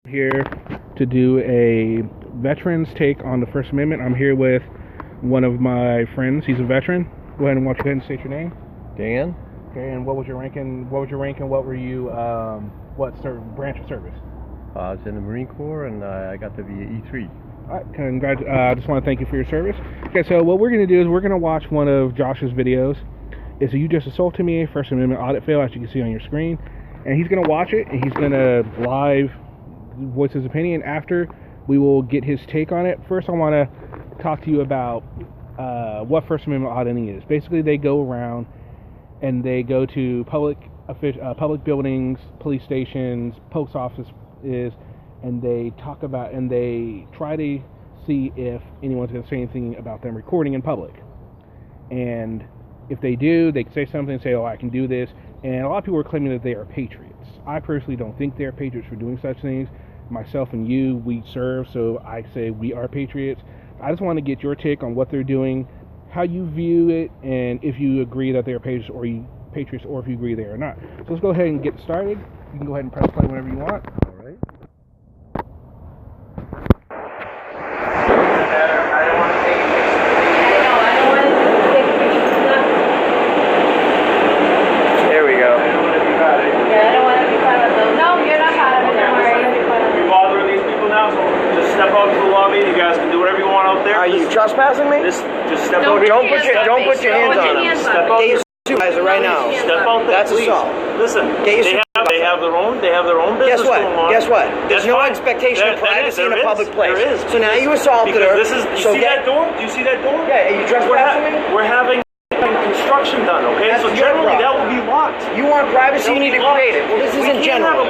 Here to do a veteran's take on the First Amendment. I'm here with one of my friends. He's a veteran. Go ahead and why don't you go ahead and state your name. Dan. Okay, and what was your ranking? What were you? What branch of service? I was in the Marine Corps, and I got to be an E3. All right, I just want to thank you for your service. Okay, so what we're going to do is we're going to watch one of Josh's videos. It's a You Just Assaulted Me, First Amendment audit fail, as you can see on your screen. And he's going to watch it, and he's going to live voice his opinion. After, we will get his take on it. First, I want to talk to you about what First Amendment auditing is. Basically, they go around and they go to public buildings, police stations, post offices, and they talk about and they try to see if anyone's going to say anything about them recording in public. And if they do, they say something and say, "Oh, I can do this." And a lot of people are claiming that they are patriots. I personally don't think they're patriots for doing such things. Myself and you, we serve, so I say we are patriots. I just want to get your take on what they're doing, how you view it, and if you agree that they're patriots, or if you agree they are not. So let's go ahead and get started. You can go ahead and press play whenever you want. All right. There we go. Step out to the lobby. You guys can do whatever you want out there. Are you trespassing me? Just step out. Don't put your hands on him. Step out. Get your supervisor right now. Step out there. That's assault. Listen. Get your they have their own business Guess what? going on. Guess what? There's That's no fine. expectation of privacy in a public place. There is. So now you assaulted her. Because do you see that door? Do you see that door? Yeah. Are you trespassing me? We're having construction done, okay? That's So your generally problem. that will be locked. You want privacy, you need to create it. Well, this isn't general.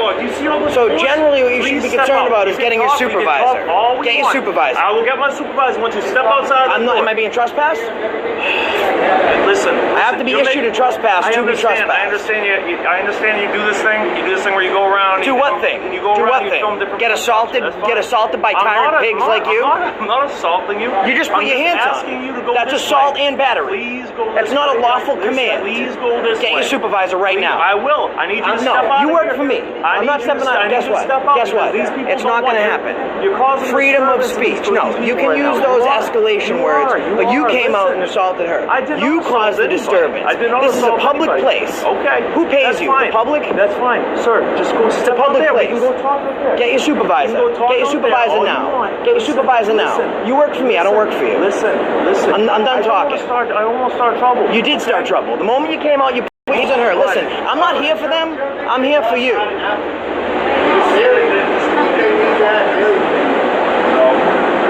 So generally what you should be concerned about is getting your supervisor. Get your supervisor. I will get my supervisor once you step outside the door. Am I being trespassed? Listen. I have to be issued a trespass to be trespassed. I understand you do this thing. You do this thing where you go around. Do what thing? You go Do around, what you thing? film different Get assaulted by tyrant pigs like you? I'm not assaulting you. You just put your hands on asking me. you to go That's this assault way. and battery. Please go That's this not a way. lawful command. Please go this way. Get your supervisor right now. I will. I need you to No, step out. you of work here. for me. I'm not stepping out. Guess what? Guess what? It's not going to happen. You're causing Freedom of disturbance speech. to No, these you people can right use now. those You are. escalation You words, are. but you are. came out Listen. and assaulted her. I did not You caused the assault disturbance. anybody. I did not This is a assault public anybody. place. Okay. Who pays That's you? fine. The public? That's fine. Sir, just go step public out there. place. We can go talk right there. Get your supervisor. You can go talk Get your out there supervisor all you now. want. Get your supervisor now. Listen. You work for me. I don't work for you. Listen. I'm done talking. I almost start trouble. You did start trouble. The moment you came out, you put your hands on her. Listen, I'm not here for them. I'm here for you.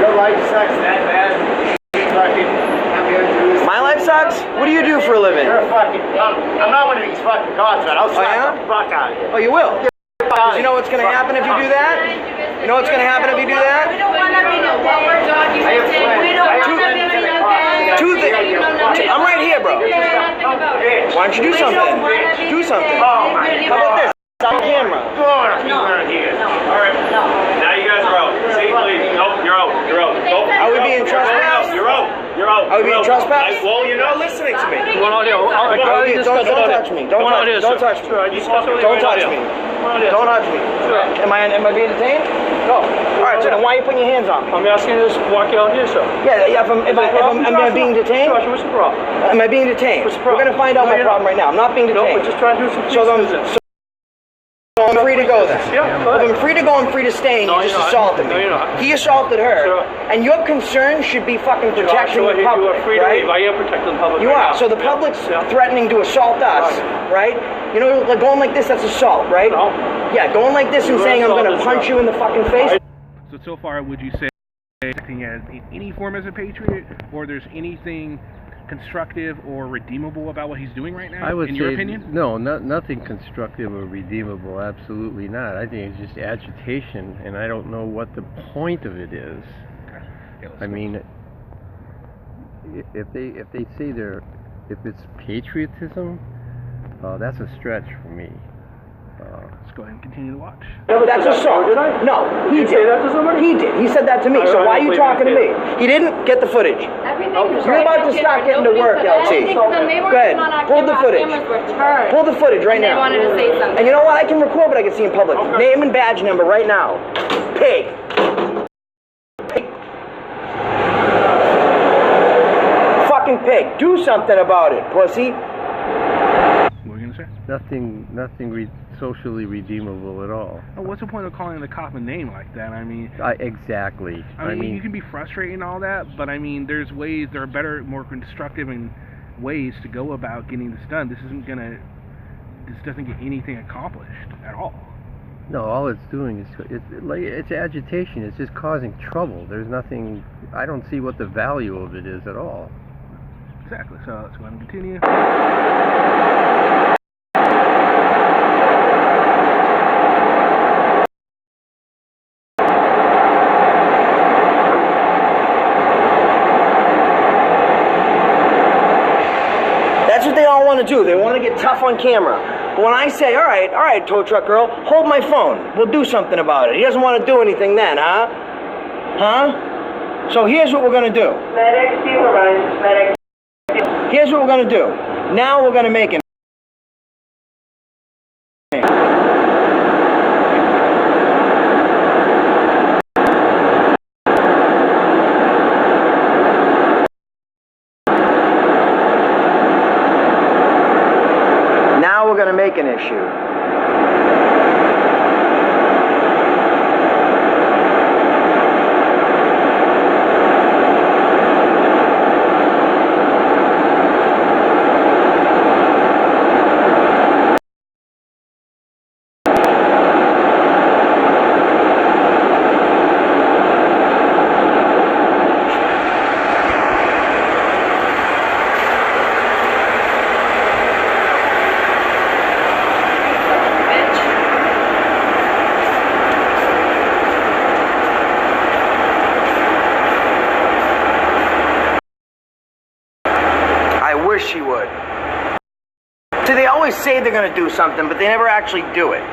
Your life sucks that bad. My life sucks? What do you do for a living? You're a fucking. I'm not one of these fucking cops, man. I'll slap the fuck out of you. Oh, you will? Because you know what's going to happen if you do that? You know what's going to happen if you do that? We don't want to be no We don't want to be no Two things. I'm right here, bro. Why don't you do something? Do something. Oh my How about this? It's on camera. All right. Now you guys are out. Safely. Nope, you're out. You're out. Nope. Are we being trespassed? You're out. You're out. Are we being trespassed? Well, you're not listening to me. Don't touch me. Don't touch me. Don't touch me. Don't touch me. Don't touch me. Am I being detained? No. All right. So then why are you putting your hands on me? I'm asking you to walk out here, sir. Yeah. Am I being detained? What's the problem? Am I being detained? What's the We're problem? going to find out my problem right now. I'm not being No, detained. we're just trying to do some So I'm free to go then. Yeah, go If ahead. I'm free to go, I'm free to stay, and No, you just you're not. assaulted me. No, you're not. He assaulted her, Sure. and your concern should be fucking protecting the You public, are free to right? leave. I am protecting the public. You right are. now. So the Yeah. public's Yeah. threatening to assault us, right? You know, like going like this, that's assault, right? No. Yeah, going like this and You're saying I'm going to assault punch you in the fucking face. So far, would you say acting as in any form as a patriot, or there's anything constructive or redeemable about what he's doing right now? I would in say, your opinion? no, nothing constructive or redeemable. Absolutely not. I think it's just agitation, and I don't know what the point of it is. I mean, if they say if it's patriotism, that's a stretch for me. Let's go ahead and continue to watch. That's assault. No, he did. Say that to somebody? He did. He said that to me. So why are you talking to me? He didn't get the footage. You're about to start getting to work, LT. Go ahead. Pull the footage. Pull the footage right now. They wanted to say something. And you know what? I can record what I can see in public. Name and badge number right now. Pig. Pig. Fucking pig. Do something about it, pussy. What were you gonna say? Nothing socially redeemable at all. Oh, what's the point of calling the cop a name like that? I mean, Exactly. I mean, you can be frustrated and all that, but I mean, there are better, more constructive ways to go about getting this done. This doesn't get anything accomplished at all. No, all it's doing is it's agitation. It's just causing trouble. There's nothing. I don't see what the value of it is at all. Exactly. So let's go ahead and continue. That's what they all want to do. They want to get tough on camera. But when I say, all right, tow truck girl, hold my phone. We'll do something about it. He doesn't want to do anything then, huh? Huh? So here's what we're going to do. Medic supervised. Medic. Here's what we're going to do. Now we're going to make him. Now we're going to make an issue. I wish he would. See, they always say they're going to do something, but they never actually do it.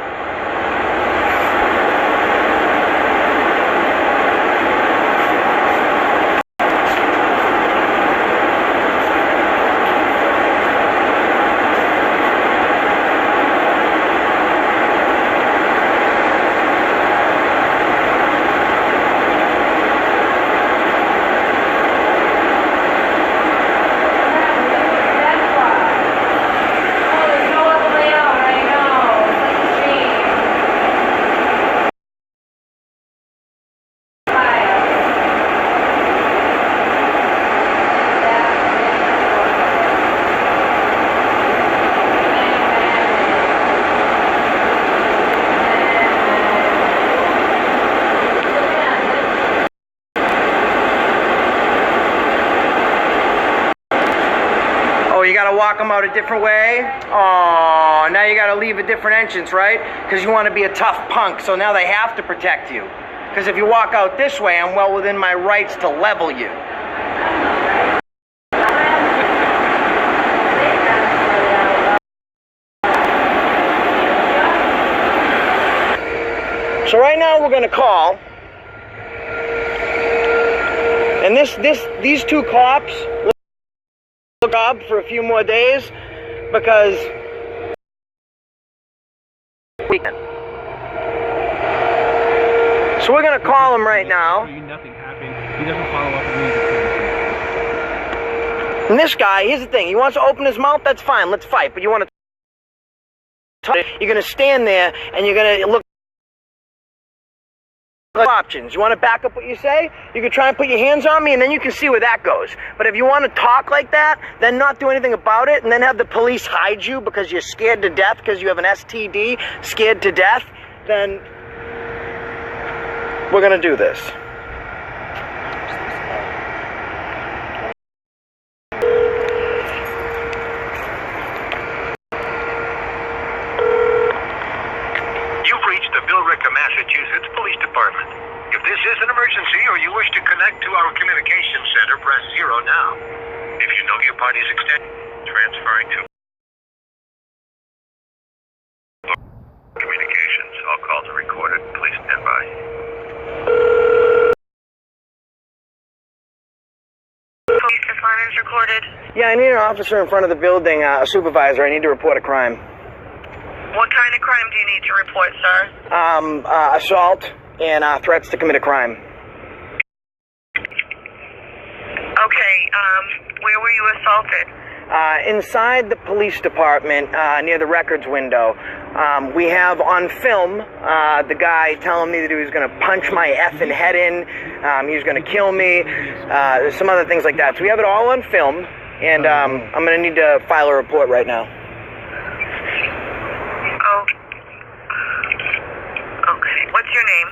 You gotta walk them out a different way. Oh, now you gotta leave a different entrance, right? Because you want to be a tough punk, so now they have to protect you. Because if you walk out this way, I'm well within my rights to level you. So right now we're gonna call, and these two cops look up for a few more days because we can. So we're gonna call him right now. Nothing happened. He doesn't follow up with me. And this guy, here's the thing: he wants to open his mouth. That's fine. Let's fight. But you want to? You're gonna stand there and you're gonna look. Options. You want to back up what you say? You can try and put your hands on me and then you can see where that goes. But if you want to talk like that, then not do anything about it and then have the police hide you because you're scared to death because you have an STD, scared to death, then we're going to do this. Massachusetts Police Department. If this is an emergency or you wish to connect to our communications center, press 0 now. If you know your party's extension, transferring to calls are recorded. Please stand by. Police, this line is recorded. Yeah, I need an officer in front of the building, a supervisor. I need to report a crime. What kind of crime do you need to report, sir? Assault and threats to commit a crime. Okay, where were you assaulted? Inside the police department, near the records window. We have on film the guy telling me that he was going to punch my effing head in. He was going to kill me. Some other things like that. So we have it all on film, and I'm going to need to file a report right now. Oh. Okay, what's your name?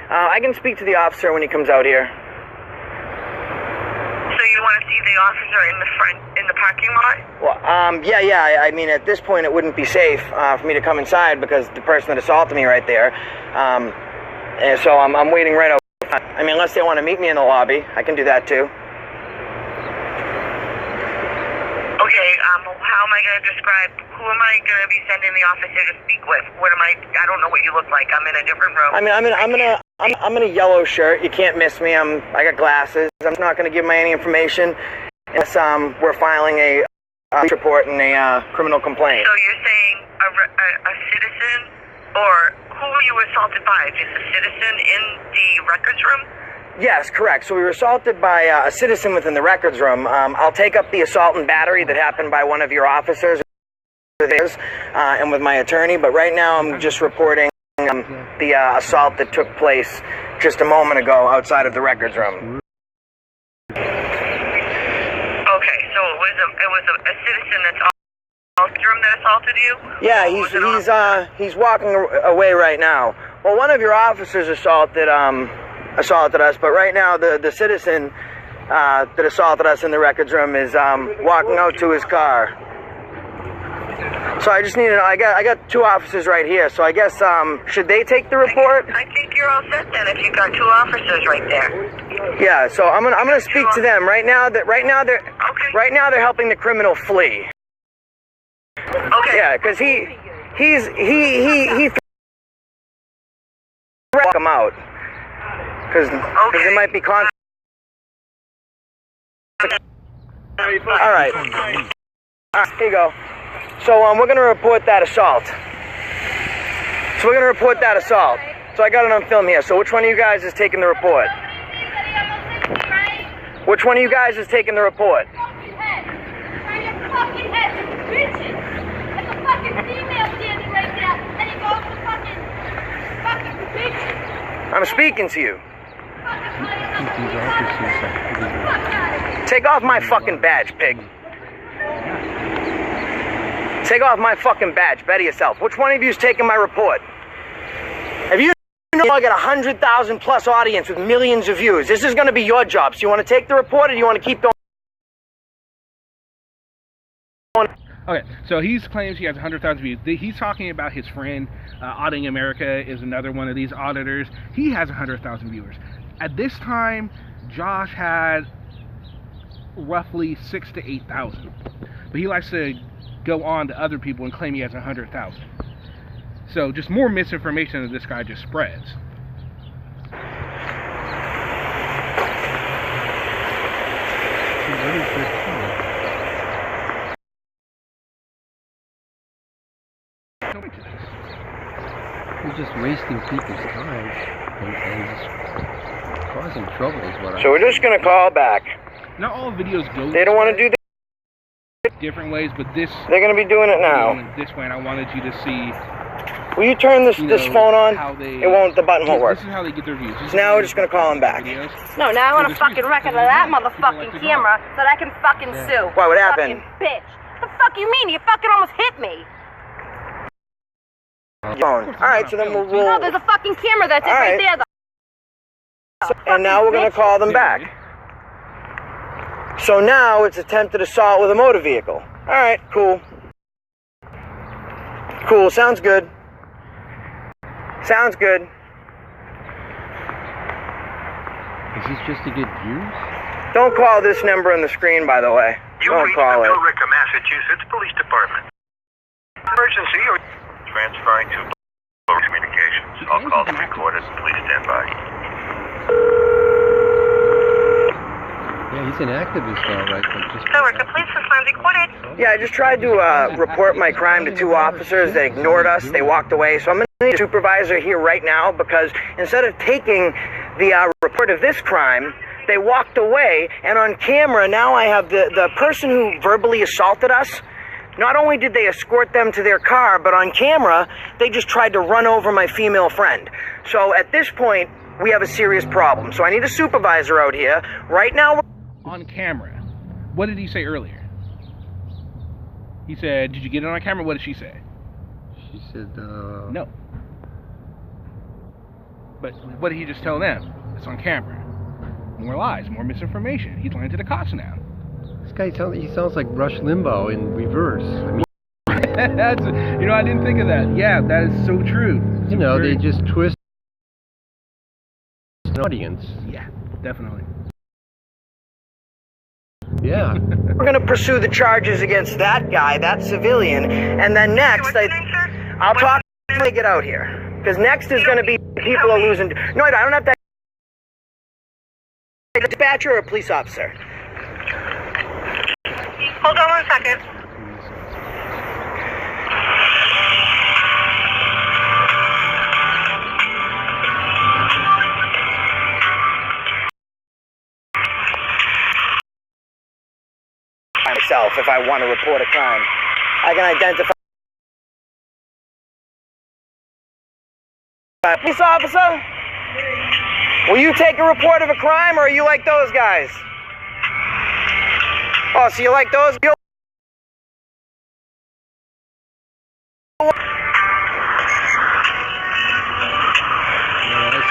I can speak to the officer when he comes out here. So you want to see the officer in the parking lot? Well, yeah. I mean, at this point, it wouldn't be safe for me to come inside because the person that assaulted me right there. And so I'm waiting right out. I mean, unless they want to meet me in the lobby, I can do that too. Okay, how am I going to describe, who am I going to be sending the officer to speak with? I don't know what you look like. I'm in a different room. I mean, I'm in a yellow shirt. You can't miss me. I got glasses. I'm not going to give my any information unless we're filing a report and a criminal complaint. So you're saying a citizen, or who were you assaulted by? Just a citizen in the records room? Yes, correct. So we were assaulted by a citizen within the records room. I'll take up the assault and battery that happened by one of your officers and with my attorney, but right now I'm just reporting the assault that took place just a moment ago outside of the records room. Okay, so it was a citizen that's in the room that assaulted you? Yeah, he's walking away right now. Well, one of your officers assaulted us, but right now the citizen that assaulted us in the records room is walking out to his car. So I just need to know, I got two officers right here, so I guess should they take the report? I think you're all set then if you've got two officers right there. Yeah, so I'm gonna speak to them right now. Right now they're helping the criminal flee. Okay. Yeah, because he threatened him out. Because there might be conflict. All right, here you go. So we're going to report that assault. So I got it on film here. So which one of you guys is taking the report? Which one of you guys is taking the report? I'm speaking to you. Take off my fucking badge, pig. Take off my fucking badge. Better yourself. Which one of you is taking my report? If you know I got 100,000 plus audience with millions of views, this is going to be your job. So you want to take the report or do you want to keep going? Okay, so he claims he has 100,000 views. He's talking about his friend, Auditing America is another one of these auditors. He has 100,000 viewers. At this time, Josh had roughly 6,000 to 8,000. But he likes to go on to other people and claim he has 100,000. So just more misinformation that this guy just spreads. He's just wasting people's time and just causing trouble is what So we're just going to call back. Not all videos go. They don't want to do that. Different ways, but this They're going to be doing it now. This way, and I wanted you to see. Will you turn this phone on? The button won't work. This is how they get their views. So now we're just going to call him back. No, now I want a fucking record of that motherfucking camera so that I can fucking sue. Why, what happened? Fucking bitch. The fuck you mean? You fucking almost hit me. Phone. Alright, so then we'll... No, there's a fucking camera that's right there, though. And now we're going to call them back. So now it's attempted assault with a motor vehicle. Alright, cool. Cool, sounds good. Sounds good. Is this just to get views? Don't call this number on the screen, by the way. You Don't reached call the it. Billerica, Massachusetts Police Department. Emergency or transferring to communications. All calls are recorded. Please stand by. Yeah, he's an activist, all right. But just... Coworker, please suspend recorded. Yeah, I just tried to report my crime to 2 officers. They ignored us. They walked away. So I'm going to need a supervisor here right now because instead of taking the report of this crime, they walked away. And on camera, now I have the person who verbally assaulted us. Not only did they escort them to their car, but on camera, they just tried to run over my female friend. So at this point, we have a serious problem. So I need a supervisor out here. Right now, On camera. What did he say earlier? He said, did you get it on camera? What did she say? She said, No. But what did he just tell them? It's on camera. More lies, more misinformation. He's lying to the cops now. This guy sounds like Rush Limbaugh in reverse. I mean, That's, I didn't think of that. Yeah, that is so true. they just twist the audience. Yeah, definitely. Yeah. we're going to pursue the charges against that guy, that civilian. And then next, What's your name, sir? I'll talk when they get out here. Because next is going to be people are losing. No, I don't have to. A dispatcher or a police officer? Hold on 1 second. Myself, if I want to report a crime, I can identify. Police officer, will you take a report of a crime, or are you like those guys? Oh, so you like those? I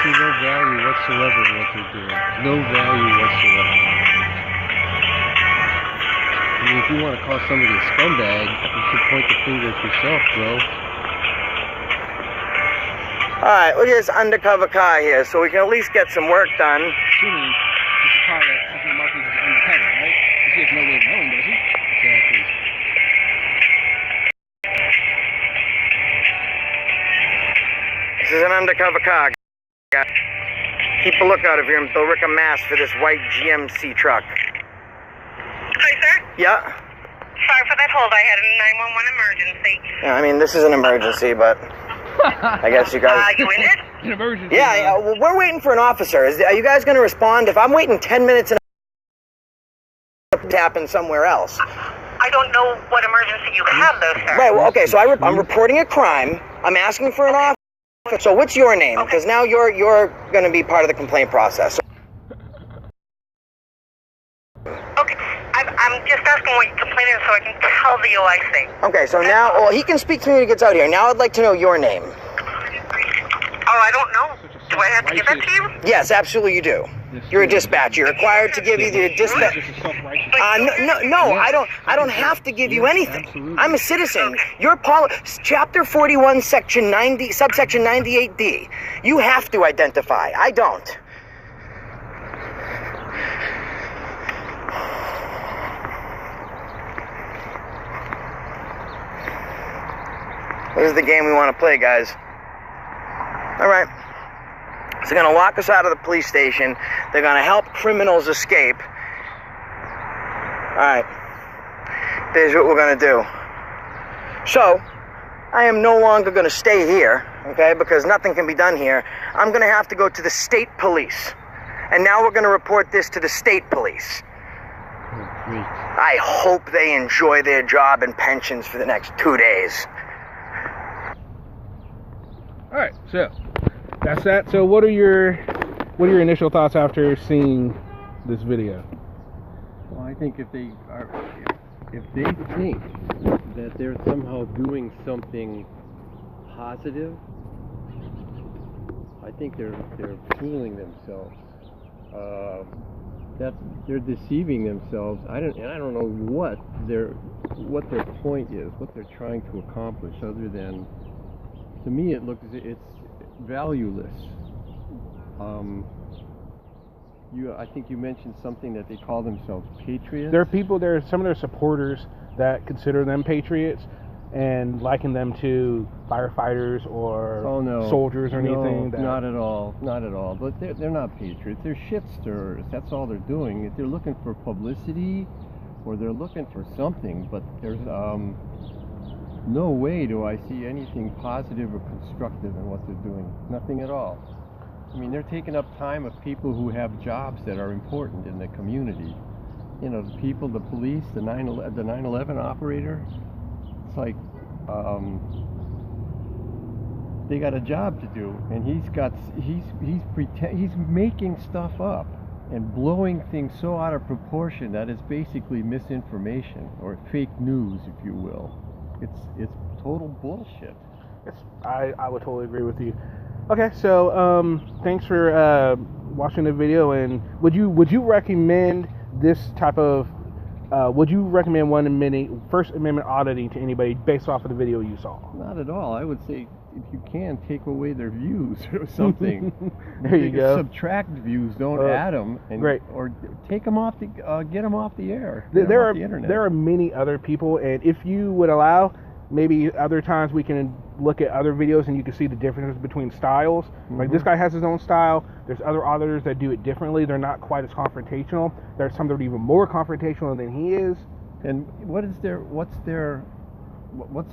see no value whatsoever in what they're doing. No value whatsoever. I mean, if you want to call somebody a scumbag, you should point the finger at yourself, bro. Alright, look at this undercover car here, so we can at least get some work done. Assuming it's a car that has been marketed as undercover, right? He has no way of knowing, does he? Exactly. This is an undercover car. Keep a lookout of him. They'll rick a mask for this white GMC truck. Hi, sir. Yeah? Sorry for that hold. I had a 911 emergency. Yeah, I mean, this is an emergency, but I guess you guys... You in it? An emergency. Yeah, well, we're waiting for an officer. Are you guys going to respond? If I'm waiting 10 minutes and it's happened somewhere else. I don't know what emergency you have, though, sir. Right, well, okay, so I'm reporting a crime. I'm asking for an officer. So what's your name? Because now you're going to be part of the complaint process. Okay, I'm just asking what you're complaining so I can tell the OIC. Okay, so now, well, he can speak to me when he gets out here. Now I'd like to know your name. Oh, I don't know. Do I have to give that to you? Yes, absolutely you do. You're a dispatcher. You're required to give you the dispatch. No, I don't have to give you anything. I'm a citizen. Your Chapter 41, Section 90, subsection 98D. You have to identify. I don't. This is the game we want to play, guys. All right. So they're going to lock us out of the police station. They're going to help criminals escape. All right. Here's what we're going to do. So, I am no longer going to stay here, okay, because nothing can be done here. I'm going to have to go to the state police. And now we're going to report this to the state police. I hope they enjoy their job and pensions for the next 2 days. All right, so that's that. So what are your initial thoughts after seeing this video? Well, I think if they think that they're somehow doing something positive, I think they're fooling themselves. They're deceiving themselves. I don't know what their point is, what they're trying to accomplish, other than, to me, it's valueless. I think you mentioned something that they call themselves patriots. There are some of their supporters that consider them patriots, and liken them to firefighters or Oh, no. soldiers or anything? No, not at all. Not at all. But they're not patriots. They're shit stirrers. That's all they're doing. If they're looking for publicity or they're looking for something, but there's no way do I see anything positive or constructive in what they're doing. Nothing at all. I mean, they're taking up time of people who have jobs that are important in the community. You know, the people, the police, the 9/11 operator. It's like they got a job to do, and he's making stuff up and blowing things so out of proportion that it's basically misinformation or fake news, if you will. It's total bullshit. I would totally agree with you. Okay, so thanks for watching the video. And would you recommend this type of would you recommend First Amendment auditing to anybody based off of the video you saw? Not at all. I would say if you can, take away their views or something. There you go. Subtract views, don't add them. And, great. Or take them off the get them off the air. There are many other people, and if you would allow, maybe other times we can look at other videos and you can see the differences between styles. Like this guy has his own style. There's other auditors that do it differently. They're not quite as confrontational. There's some that are even more confrontational than he is. And what's their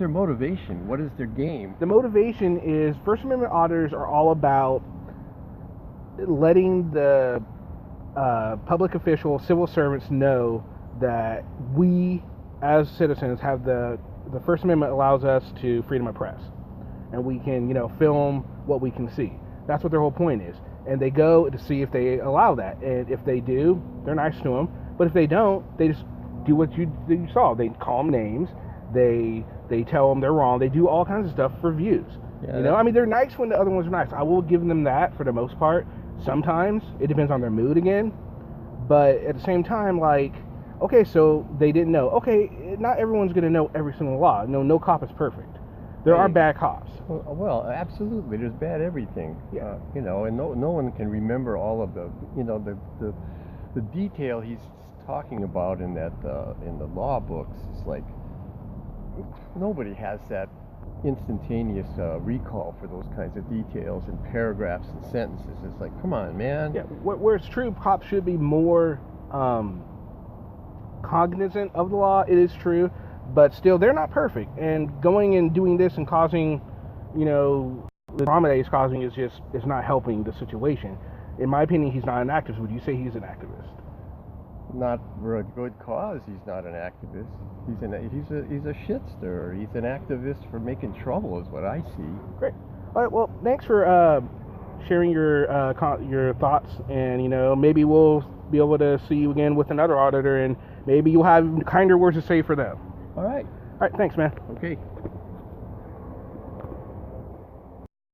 motivation? What is their game? The motivation is First Amendment auditors are all about letting the public officials, civil servants know that we as citizens have the First Amendment allows us to freedom of press, and we can, film what we can see. That's what their whole point is. And they go to see if they allow that. And if they do, they're nice to them. But if they don't, they just do what you saw. They call them names. They tell them they're wrong. They do all kinds of stuff for views. Yeah, I mean, they're nice when the other ones are nice. I will give them that for the most part. Sometimes it depends on their mood again. But at the same time, like, okay, so they didn't know. Okay, not everyone's going to know every single law. No cop is perfect. There are bad cops. Well, absolutely. There's bad everything. Yeah. And no one can remember all of the detail he's talking about in that in the law books. It's like nobody has that instantaneous recall for those kinds of details and paragraphs and sentences. It's like, come on, man. Yeah. Where it's true, cops should be more cognizant of the law. It is true, but still they're not perfect, and going and doing this and causing the drama that he's causing is not helping the situation. In my opinion, he's not an activist. Would you say he's an activist? Not for a good cause. He's not an activist. He's a shit stirrer. He's an activist for making trouble, is what I see. Great. All right, well, thanks for sharing your thoughts, and maybe we'll be able to see you again with another auditor, and maybe you'll have kinder words to say for them. All right. Thanks, man. Okay.